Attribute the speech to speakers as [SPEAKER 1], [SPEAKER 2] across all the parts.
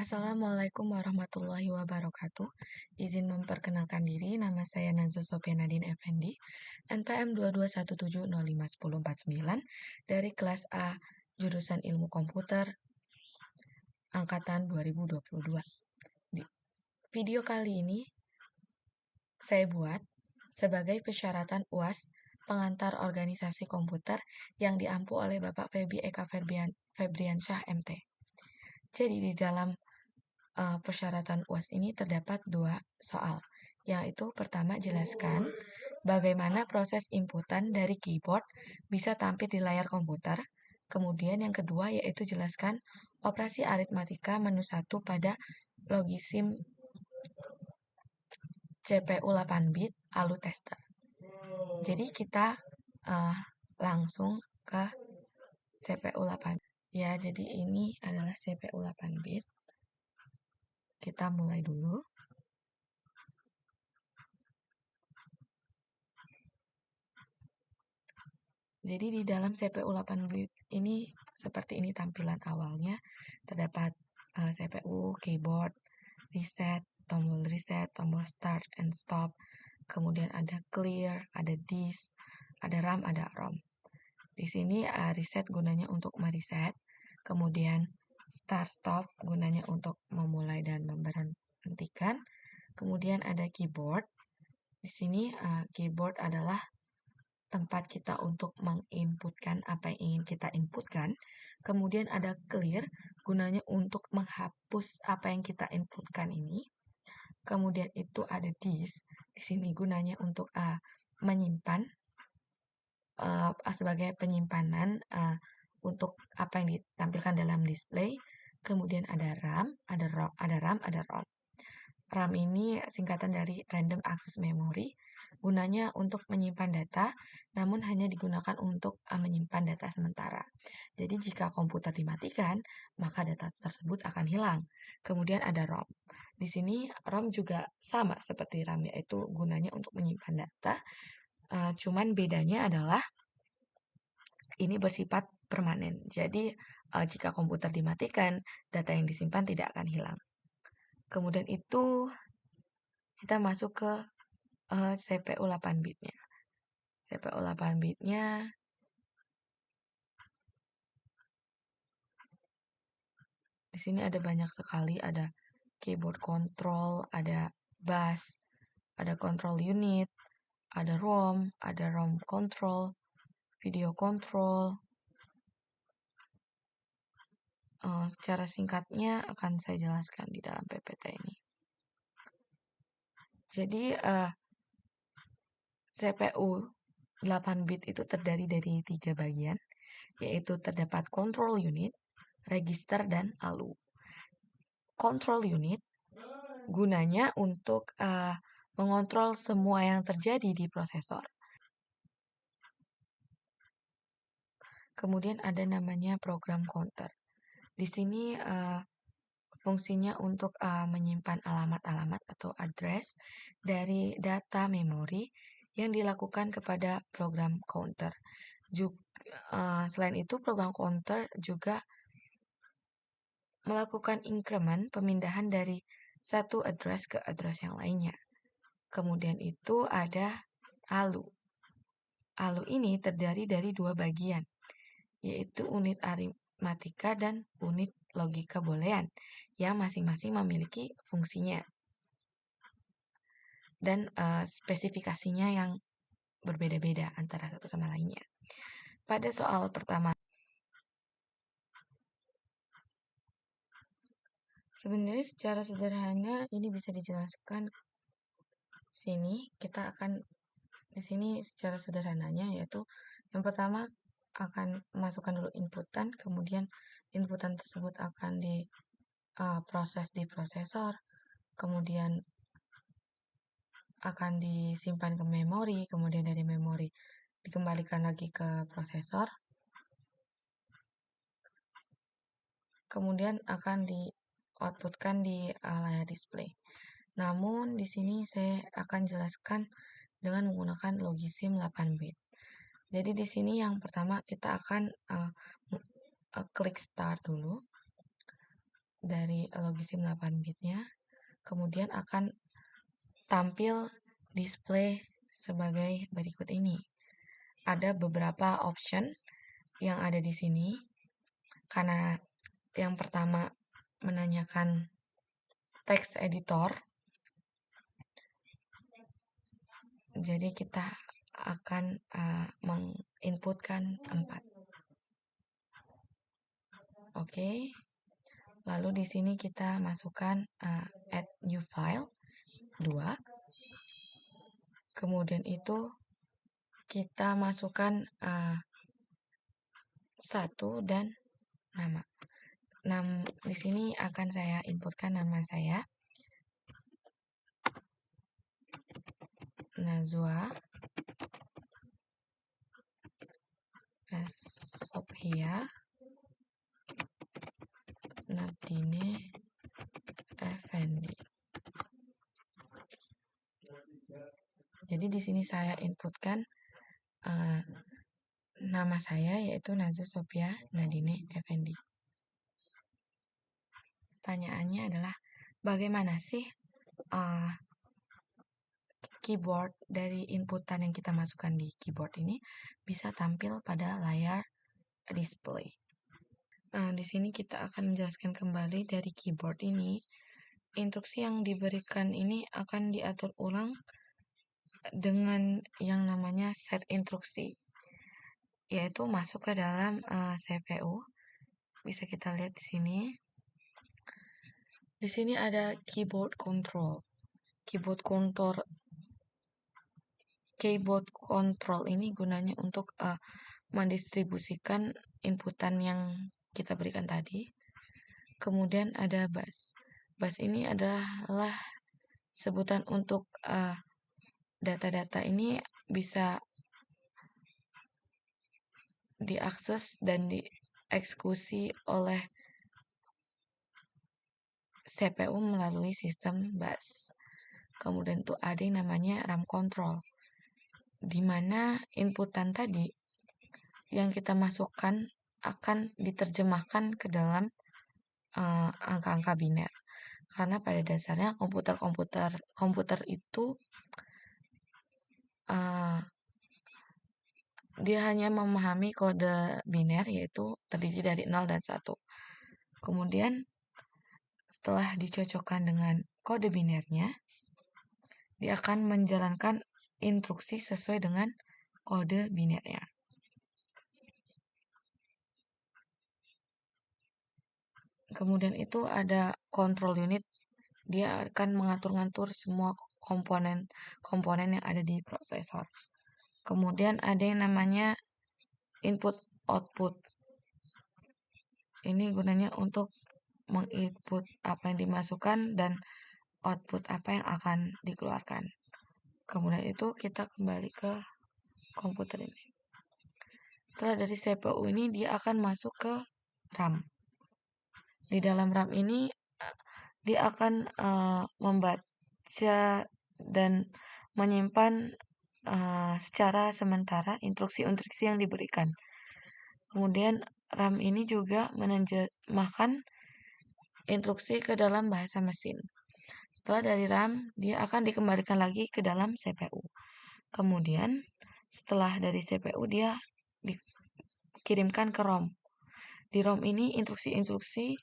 [SPEAKER 1] Assalamualaikum warahmatullahi wabarakatuh. Izin memperkenalkan diri, nama saya Nazwa Sofianadin Effendi, NPM 2217051049 dari kelas A jurusan Ilmu Komputer angkatan 2022. Di video kali ini saya buat sebagai persyaratan UAS pengantar organisasi komputer yang diampu oleh Bapak Febi Eka Febriansyah MT. Jadi di dalam persyaratan UAS ini terdapat dua soal, yaitu pertama jelaskan bagaimana proses inputan dari keyboard bisa tampil di layar komputer. Kemudian yang kedua yaitu jelaskan operasi aritmatika menu 1 pada Logisim CPU 8-bit ALU tester. Jadi kita langsung ke CPU 8. Ya, jadi ini adalah CPU 8-bit. Kita mulai dulu. Jadi di dalam CPU 8-bit ini seperti ini tampilan awalnya. Terdapat CPU, keyboard, reset, tombol start and stop. Kemudian ada clear, ada disk, ada RAM, ada ROM. Di sini reset gunanya untuk mereset. Kemudian start stop gunanya untuk memulai dan memberhentikan. Kemudian ada keyboard. Di sini keyboard adalah tempat kita untuk menginputkan apa yang ingin kita inputkan. Kemudian ada clear, gunanya untuk menghapus apa yang kita inputkan ini. Kemudian itu ada disk, di sini gunanya untuk menyimpan sebagai penyimpanan untuk apa yang ditampilkan dalam display. Kemudian ada RAM, ada RAM, ada ROM. RAM ini singkatan dari Random Access Memory, gunanya untuk menyimpan data, namun hanya digunakan untuk menyimpan data sementara. Jadi jika komputer dimatikan, maka data tersebut akan hilang. Kemudian ada ROM. Di sini ROM juga sama seperti RAM, yaitu gunanya untuk menyimpan data. Cuman bedanya adalah ini bersifat permanen. Jadi jika komputer dimatikan, data yang disimpan tidak akan hilang. Kemudian itu kita masuk ke CPU 8-bitnya. CPU 8-bitnya di sini ada banyak sekali, ada keyboard control, ada bus, ada control unit, ada ROM, ada ROM control, video control. Secara singkatnya akan saya jelaskan di dalam PPT ini. Jadi CPU 8-bit itu terdiri dari 3 bagian, yaitu terdapat control unit, register, dan ALU. Control unit gunanya untuk mengontrol semua yang terjadi di prosesor. Kemudian ada namanya program counter. Di sini fungsinya untuk menyimpan alamat-alamat atau address dari data memori yang dilakukan kepada program counter. Selain itu, program counter juga melakukan increment pemindahan dari satu address ke address yang lainnya. Kemudian itu ada ALU. ALU ini terdiri dari 2 bagian, yaitu unit aritmatika dan unit logika boolean, yang masing-masing memiliki fungsinya dan spesifikasinya yang berbeda-beda antara satu sama lainnya. Pada soal pertama, sebenarnya secara sederhana ini bisa dijelaskan sini. Kita akan di sini secara sederhananya yaitu yang pertama akan masukkan dulu inputan, kemudian inputan tersebut akan diproses di prosesor, kemudian akan disimpan ke memori, kemudian dari memori dikembalikan lagi ke prosesor, kemudian akan di-outputkan di layar display. Namun di sini saya akan jelaskan dengan menggunakan Logisim 8-bit. Jadi di sini yang pertama kita akan klik start dulu. dari logisim 8 bitnya, kemudian akan tampil display sebagai berikut ini. Ada beberapa option yang ada di sini, karena yang pertama menanyakan text editor, jadi kita akan menginputkan 4. Oke. Lalu di sini kita masukkan add new file 2. Kemudian itu kita masukkan 1 dan nama. Di sini akan saya inputkan nama saya, Najwa Sophia Nadine Effendi. Jadi di sini saya inputkan nama saya, yaitu Najwa Sophia Nadine Effendi. Pertanyaannya adalah, bagaimana sih keyboard dari inputan yang kita masukkan di keyboard ini bisa tampil pada layar display? Nah, di sini kita akan menjelaskan kembali dari keyboard ini. Instruksi yang diberikan ini akan diatur ulang dengan yang namanya set instruksi, yaitu masuk ke dalam CPU. Bisa kita lihat di sini. Di sini ada keyboard control. Keyboard control ini gunanya untuk mendistribusikan inputan yang kita berikan tadi. Kemudian ada bus. Bus ini adalah sebutan untuk data-data ini bisa diakses dan dieksekusi oleh CPU melalui sistem bus. Kemudian tuh ada yang namanya RAM control, di mana inputan tadi yang kita masukkan akan diterjemahkan ke dalam angka-angka biner. Karena pada dasarnya komputer itu dia hanya memahami kode biner, yaitu terdiri dari 0 dan 1. Kemudian setelah dicocokkan dengan kode binernya, dia akan menjalankan instruksi sesuai dengan kode binernya. Kemudian itu ada control unit. Dia akan mengatur-ngatur semua komponen yang ada di prosesor. Kemudian ada yang namanya input output. Ini gunanya untuk menginput apa yang dimasukkan dan output apa yang akan dikeluarkan. Kemudian itu kita kembali ke komputer ini. Setelah dari CPU ini, dia akan masuk ke RAM. Di dalam RAM ini dia akan membaca dan menyimpan secara sementara instruksi-instruksi yang diberikan. Kemudian RAM ini juga menerjemahkan instruksi ke dalam bahasa mesin. Setelah dari RAM, dia akan dikembalikan lagi ke dalam CPU. Kemudian setelah dari CPU, dia dikirimkan ke ROM. Di ROM ini instruksi-instruksi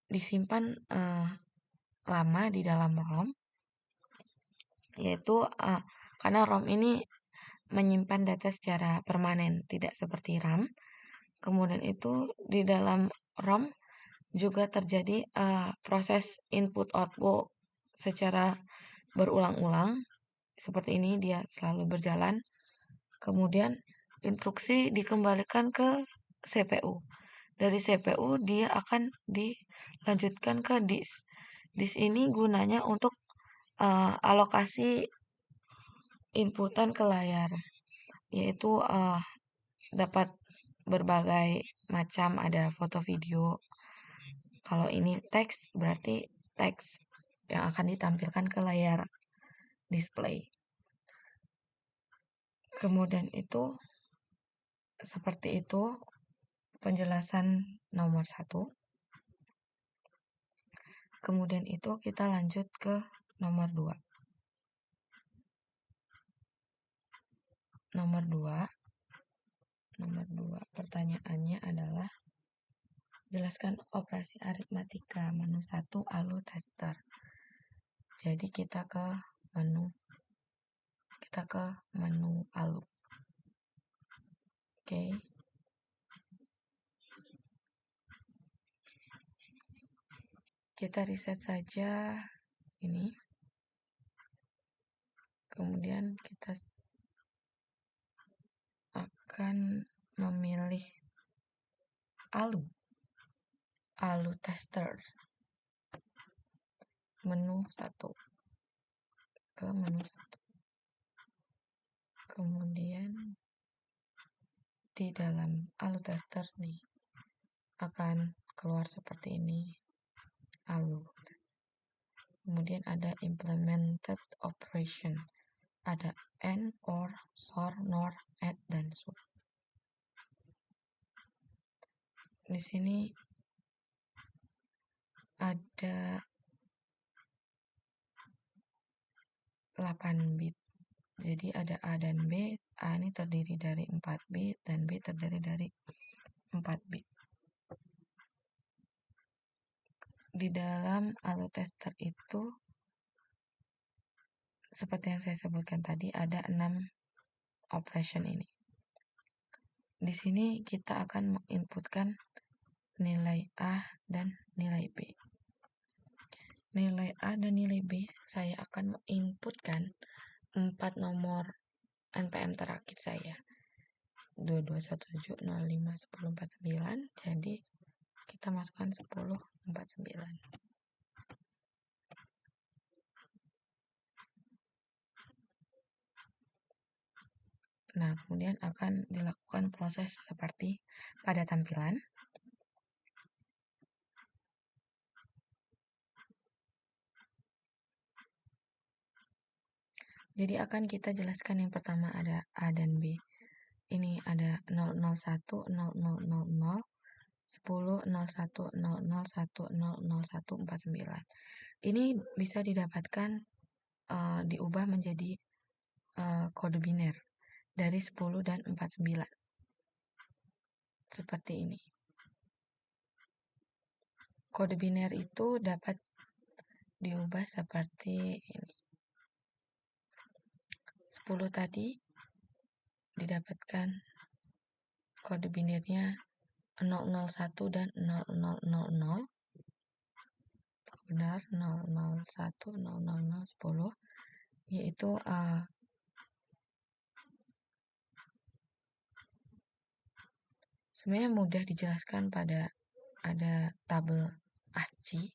[SPEAKER 1] disimpan lama di dalam ROM, yaitu karena ROM ini menyimpan data secara permanen, tidak seperti RAM. Kemudian itu di dalam ROM juga terjadi proses input-output secara berulang-ulang. Seperti ini dia selalu berjalan. Kemudian instruksi dikembalikan ke CPU. Dari CPU dia akan dilanjutkan ke disk. Disk ini gunanya untuk alokasi inputan ke layar, yaitu dapat berbagai macam, ada foto, video. Kalau ini teks, berarti teks yang akan ditampilkan ke layar display. Kemudian itu seperti itu penjelasan nomor 1. Kemudian itu kita lanjut ke nomor 2. Nomor 2 pertanyaannya adalah jelaskan operasi aritmatika menu 1 ALU tester. Jadi kita ke menu ALU. Oke. Kita reset saja ini. Kemudian kita akan memilih ALU tester. Menu 1. Ke menu 1. Kemudian di dalam ALU tester nih akan keluar seperti ini. ALU. Kemudian ada implemented operation. Ada AND, OR, SOR, NOR, ADD, dan SUB. Di sini ada 8 bit. Jadi ada A dan B. A ini terdiri dari 4 bit dan B terdiri dari 4 bit. Di dalam ALU tester itu seperti yang saya sebutkan tadi ada 6 operation ini. Di sini kita akan menginputkan nilai A dan nilai B. Nilai A dan nilai B saya akan menginputkan 4 nomor NPM terakit saya. 2217051049. Jadi kita masukkan 1049. Nah, kemudian akan dilakukan proses seperti pada tampilan. Jadi akan kita jelaskan yang pertama ada A dan B. Ini ada 001, 0000, 10, 01, 001, 001, 49. Ini bisa didapatkan diubah menjadi kode biner dari 10 dan 49. Seperti ini. Kode biner itu dapat diubah seperti ini. 10 tadi didapatkan kode binernya 001 dan 0000. Benar, 001, 000, 10, yaitu sebenarnya mudah dijelaskan pada ada tabel ASCII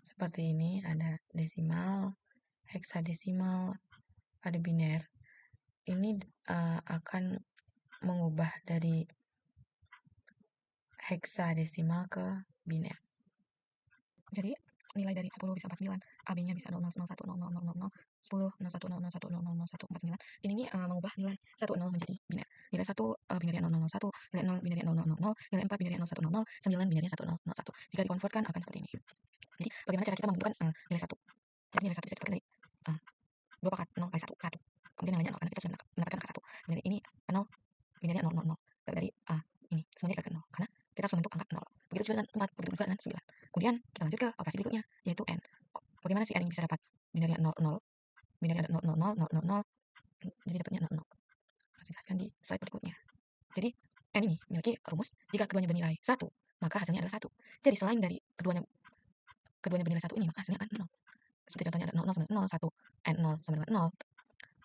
[SPEAKER 1] seperti ini, ada desimal, heksadesimal, ada biner. Ini akan mengubah dari heksadesimal ke biner. Jadi nilai dari 10 bisa 49, AB-nya bisa 0001, 0000, 10, 01, 001, 0001, 49. Ini mengubah nilai 10 menjadi biner. Nilai 1 binernya 001, nilai 0 binernya 0000, nilai 4 binernya 0100, 9 binernya 1001. Jika dikonvertkan akan seperti ini. Jadi bagaimana cara kita membentukkan nilai 1? Jadi nilai 1 bisa dibagi dari 2 pangkat 0 kali 1, 1. Kemudian nilainya 0 karena kita sudah mendapatkan angka 1. Kemudian ini 0 binernya 000. Dari ini semuanya dikalikan 0 karena kita harus membentuk angka 0. Begitu juga dengan 4, begitu juga dengan 9. Kemudian kita lanjut ke operasi berikutnya, yaitu N. Bagaimana sih N ini bisa dapat binernya 00? Binernya ada 000, 000, jadi dapatnya 00. Saya jelaskan di slide berikutnya. Jadi N ini memiliki rumus jika keduanya bernilai 1, maka hasilnya adalah 1. Jadi selain dari keduanya bernilai 1 ini, maka hasilnya akan 0. Seperti contohnya ada 00 sama dengan 0, 1, N0 sama dengan 0.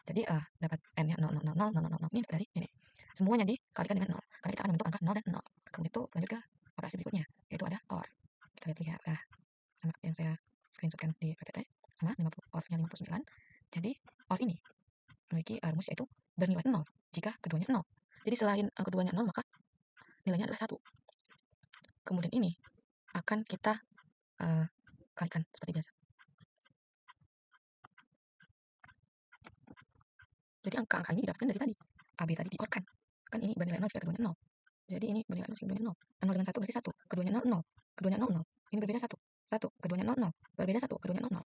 [SPEAKER 1] Jadi dapat N-nya 000, 000, ini dari ini. Semuanya dikalikan dengan 0, karena kita akan membentuk angka 0 dan 0. Kemudian itu lanjut ke operasi berikutnya, yaitu ada OR. Kita lihat sama yang saya screenshotkan di PPT, sama 50, OR-nya 59. Jadi OR ini memiliki rumus yaitu bernilai 0 jika keduanya 0. Jadi selain keduanya 0, maka nilainya adalah 1. Kemudian ini akan kita kalikan seperti biasa. Jadi angka-angka ini didapatkan dari tadi. AB tadi diorkan. Kan ini bernilai 0 jika keduanya 0. Jadi ini bernilai 0 jika keduanya 0. 0 dengan 1 berarti 1. Keduanya 0, 0. Keduanya 0, 0. Ini berbeda 1. 1 1, keduanya 0, 0. Berbeda 1, keduanya 0, 0.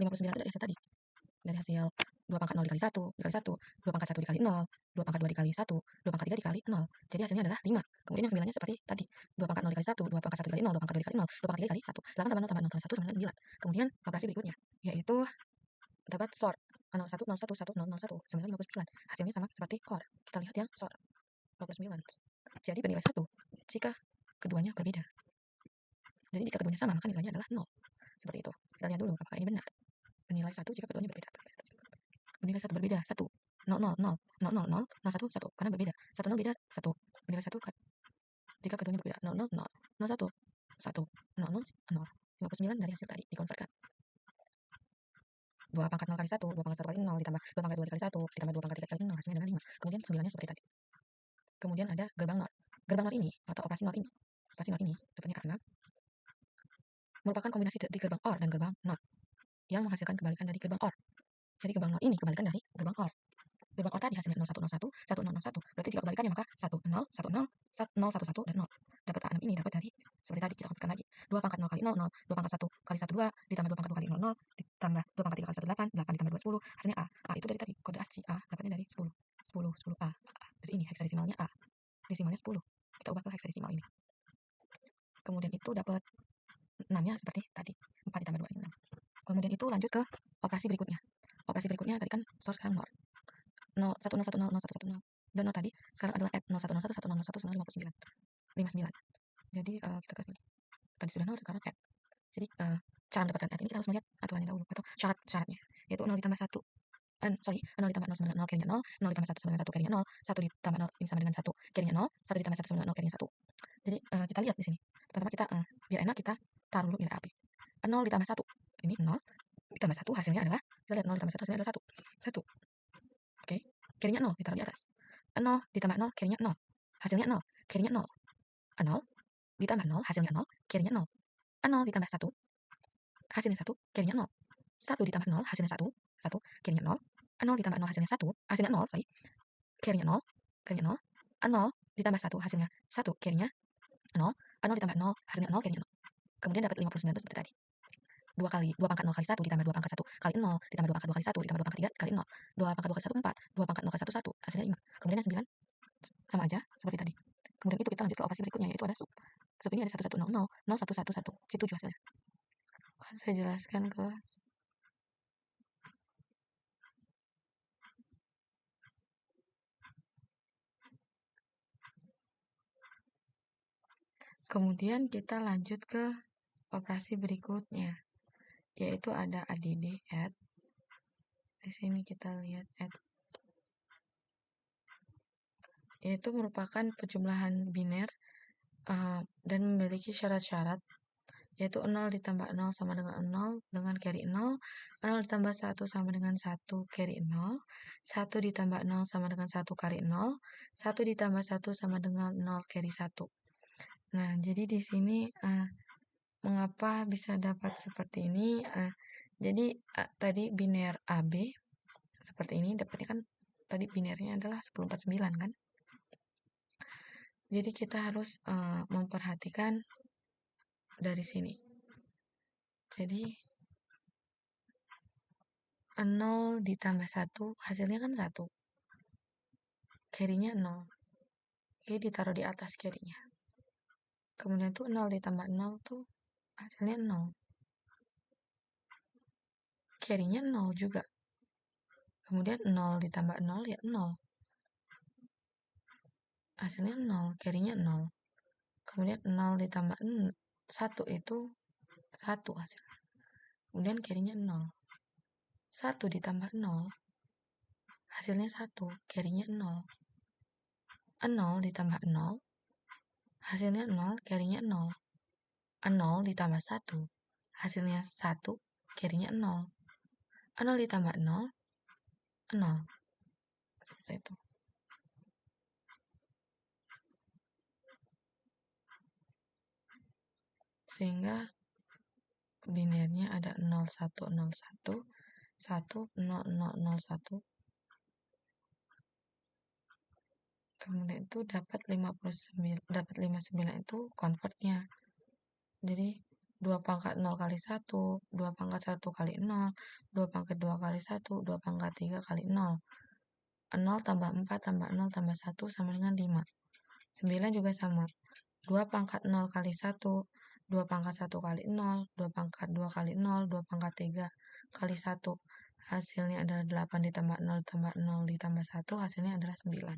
[SPEAKER 1] 59 itu dari hasil tadi. Dari hasil 2 pangkat 0 dikali 1, dikali 1, 2 pangkat 1 dikali 0, 2 pangkat 2 dikali 1, 2 pangkat 3 dikali 0. Jadi hasilnya adalah 5. Kemudian yang 9-nya seperti tadi. 2 pangkat 0 dikali 1, 2 pangkat 1 dikali 0, 2 pangkat 2 dikali 0, 2 pangkat 3 dikali 1. 8 tambah 0 tambah 0 tambah 1 sama dengan 9. Kemudian operasi berikutnya, yaitu dapat sort. 01, 01, 1, 0, 0, 1, 9, 59. Hasilnya sama seperti OR. Kita lihat yang sort. 29. Jadi bernilai 1 jika keduanya berbeda. Jadi jika keduanya sama, maka nilainya adalah 0. Seperti itu. Kita lihat dulu apakah ini benar. Bernilai 1 jika keduanya berbeda. Bernilai 1 berbeda. 1, 0, 0, 0, 0, 0, 0, 1, 1. Karena berbeda. 1, 0 beda. 1. Bernilai 1 jika keduanya berbeda. 0, 0, 0, 0, 1, 1, 0, 0, 0. 59 dari hasil tadi dikonvertkan. 2 pangkat 0 kali 1, 2 pangkat 1 kali 0, ditambah 2 pangkat 2 dikali 1, ditambah 2 pangkat 3 kali 0, hasilnya adalah 5. Kemudian 9-nya seperti tadi. Kemudian ada gerbang NOR. Gerbang NOR ini, atau operasi NOR ini, dapatnya A6, merupakan kombinasi dari gerbang OR dan gerbang NOT yang menghasilkan kebalikan dari gerbang OR. Jadi gerbang NOR ini kebalikan dari gerbang OR. Gerbang OR tadi hasilnya 0101, 1001. Berarti jika kebalikannya maka 10, 10, 011 dan 0. Dapat A6 ini dapat dari seperti tadi kita konvertkan lagi. 2 pangkat 0 kali 0, 0. 2 pangkat 1 kali 1, 2. Ditambah 2 pangkat 2 kali 0, 0. Ditambah 2 pangkat 3 kali 1, 8. 8 ditambah 2, 10. Hasilnya A. A itu dari tadi. Kode ASCII A dapatnya dari 10. 10, 10 A. Dari ini heksadesimalnya A. Desimalnya 10. Kita ubah ke heksadesimal ini. Kemudian itu dapat 6-nya seperti tadi. 4 ditambah 2 ini 6. Kemudian itu lanjut ke operasi berikutnya. Operasi berikutnya tadi kan source sekarang NOR. 0110, 0110. Dan NOR tadi sekarang adalah add 0101, 1001, 959. 59. Jadi kita ke sini. Tadi sudah NOR, sekarang add. Jadi cara mendapatkan add ini kita harus melihat aturannya dahulu atau syaratnya. Yaitu 0 ditambah 1. 0 ditambah 0 sama dengan 0 kirinya 0, 0 ditambah 1 sama dengan 1 kirinya 0, 1 ditambah 0 ini sama dengan 1 kirinya 0, 1 ditambah 1 sama dengan 0 kirinya 1. Jadi kita lihat di sini. Pertama kita biar enak kita taruh dulu nilai AB. 0 ditambah 1. Ini 0 ditambah 1 hasilnya adalah, kita lihat 0 ditambah 1 hasilnya adalah 1. 1. Oke. Kirinya 0 ditaruh di atas. 0 ditambah 0 kirinya 0. Hasilnya 0. Kirinya 0. 0 ditambah 0 hasilnya 0. Kirinya 0. 0 ditambah 1 hasilnya 1. Kirinya 0. 1 ditambah 0 hasilnya 1. 1 kirinya 0. 0 ditambah 0 hasilnya 1. Hasilnya 0, sorry. Kirinya 0. Kirinya 0. 0 ditambah 1 hasilnya 1. Kirinya 0. 0 ditambah 0 hasilnya 0 kirinya 0. Kemudian dapat 59 itu seperti tadi. 2 pangkat 0 kali 1 ditambah 2 pangkat 1 kali 0 ditambah 2 pangkat 2 kali 1 ditambah 2 pangkat 3 kali 0. 2 pangkat 2 kali 1 4. 2 pangkat 0 kali 1 1. Hasilnya 5. Kemudian yang 9 sama aja seperti tadi. Kemudian itu kita lanjut ke operasi berikutnya yaitu ada sub. Sub ini ada 1100, 0111. C7 hasilnya. Kan saya jelaskan ke kemudian kita lanjut ke operasi berikutnya, yaitu ada ADD add. Di sini kita lihat add, yaitu merupakan penjumlahan biner dan memiliki syarat-syarat, yaitu 0 ditambah 0 sama dengan 0 dengan carry 0, 0 ditambah 1 sama dengan 1 carry 0, 1 ditambah 0 sama dengan 1 carry 0, 1 ditambah 1 sama dengan 0 carry 1. Nah, jadi di sini mengapa bisa dapat seperti ini? Jadi tadi biner AB seperti ini, dapatnya kan tadi binernya adalah 1049 kan? Jadi kita harus memperhatikan dari sini. Jadi 0 ditambah 1 hasilnya kan 1. Carry-nya 0. Oke, ditaruh di atas carry-nya. Kemudian tuh 0 ditambah 0 tuh hasilnya 0. Carry-nya 0 juga. Kemudian 0 ditambah 0 ya 0. Hasilnya 0, carry-nya 0. Kemudian 0 ditambah 1 itu 1 hasilnya. Kemudian carry-nya 0. 1 ditambah 0 hasilnya 1, carry-nya 0. 0 ditambah 0 hasilnya 0, carry-nya 0. 0 ditambah 1 hasilnya 1, carry-nya 0. 0 ditambah 0 0. Seperti itu. Sehingga binernya ada 0101 10001. Kemudian itu dapat 59 itu convertnya. Jadi 2 pangkat 0 kali 1, 2 pangkat 1 kali 0, 2 pangkat 2 kali 1, 2 pangkat 3 kali 0. 0 tambah 4 tambah 0 tambah 1 sama dengan 5. 9 juga sama. 2 pangkat 0 kali 1, 2 pangkat 1 kali 0, 2 pangkat 2 kali 0, 2 pangkat 3 kali 1. Hasilnya adalah 8 ditambah 0 ditambah 0 ditambah 1, hasilnya adalah 9.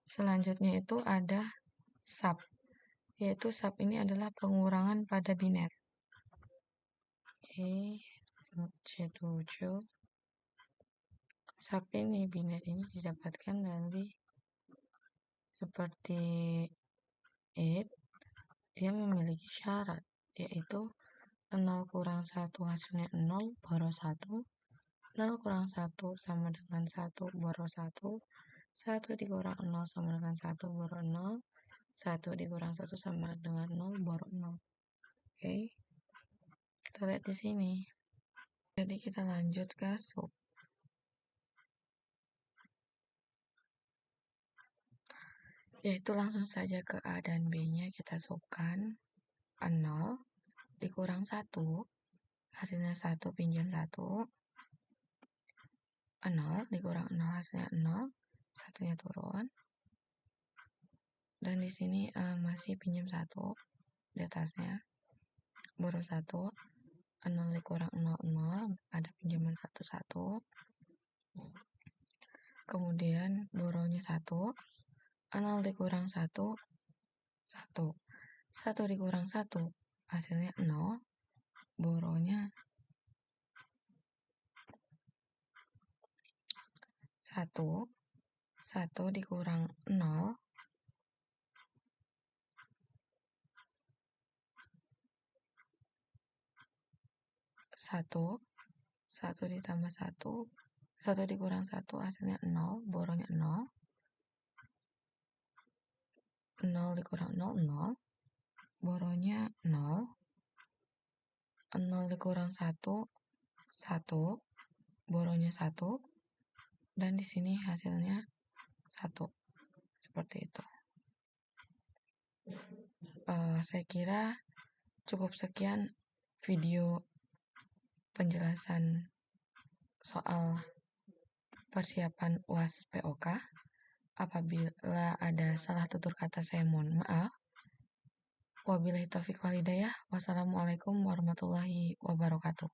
[SPEAKER 1] Selanjutnya itu ada sub, yaitu sub ini adalah pengurangan pada biner. C7. Sub ini, biner ini didapatkan dari seperti 8, dia memiliki syarat, yaitu 0 kurang 1 hasilnya 0, baru 1. 0 kurang 1 sama dengan 1, baru 1. 1 dikurang 0 sama dengan 1, baru 0. 1 dikurang 1 sama dengan 0, baru 0. Oke, kita lihat di sini. Jadi kita lanjut ke sub. Yaitu langsung saja ke A dan B-nya kita subkan. 0 dikurang 1, hasilnya 1 pinjam 1. 0 dikurang 0 hasilnya 0, satunya turun. Dan di sini masih pinjam 1 di atasnya, baru 1. 0 dikurang 0, 0, ada pinjaman 1, 1. Kemudian borongnya 1. 0 dikurang 1, 1. 1 dikurang 1, hasilnya 0. Borongnya 1. 1 dikurang 0, 1. 1 ditambah 1, 1 dikurang 1, hasilnya 0. Borongnya 0. 0 dikurang 0, 0. Borongnya 0. 0 dikurang 1, 1. Borongnya 1. Dan di sini hasilnya 1. Seperti itu. Saya kira cukup sekian video penjelasan soal persiapan UAS POK. Apabila ada salah tutur kata, saya mohon maaf. Wabillahi taufiq wal hidayah. Wassalamualaikum warahmatullahi wabarakatuh.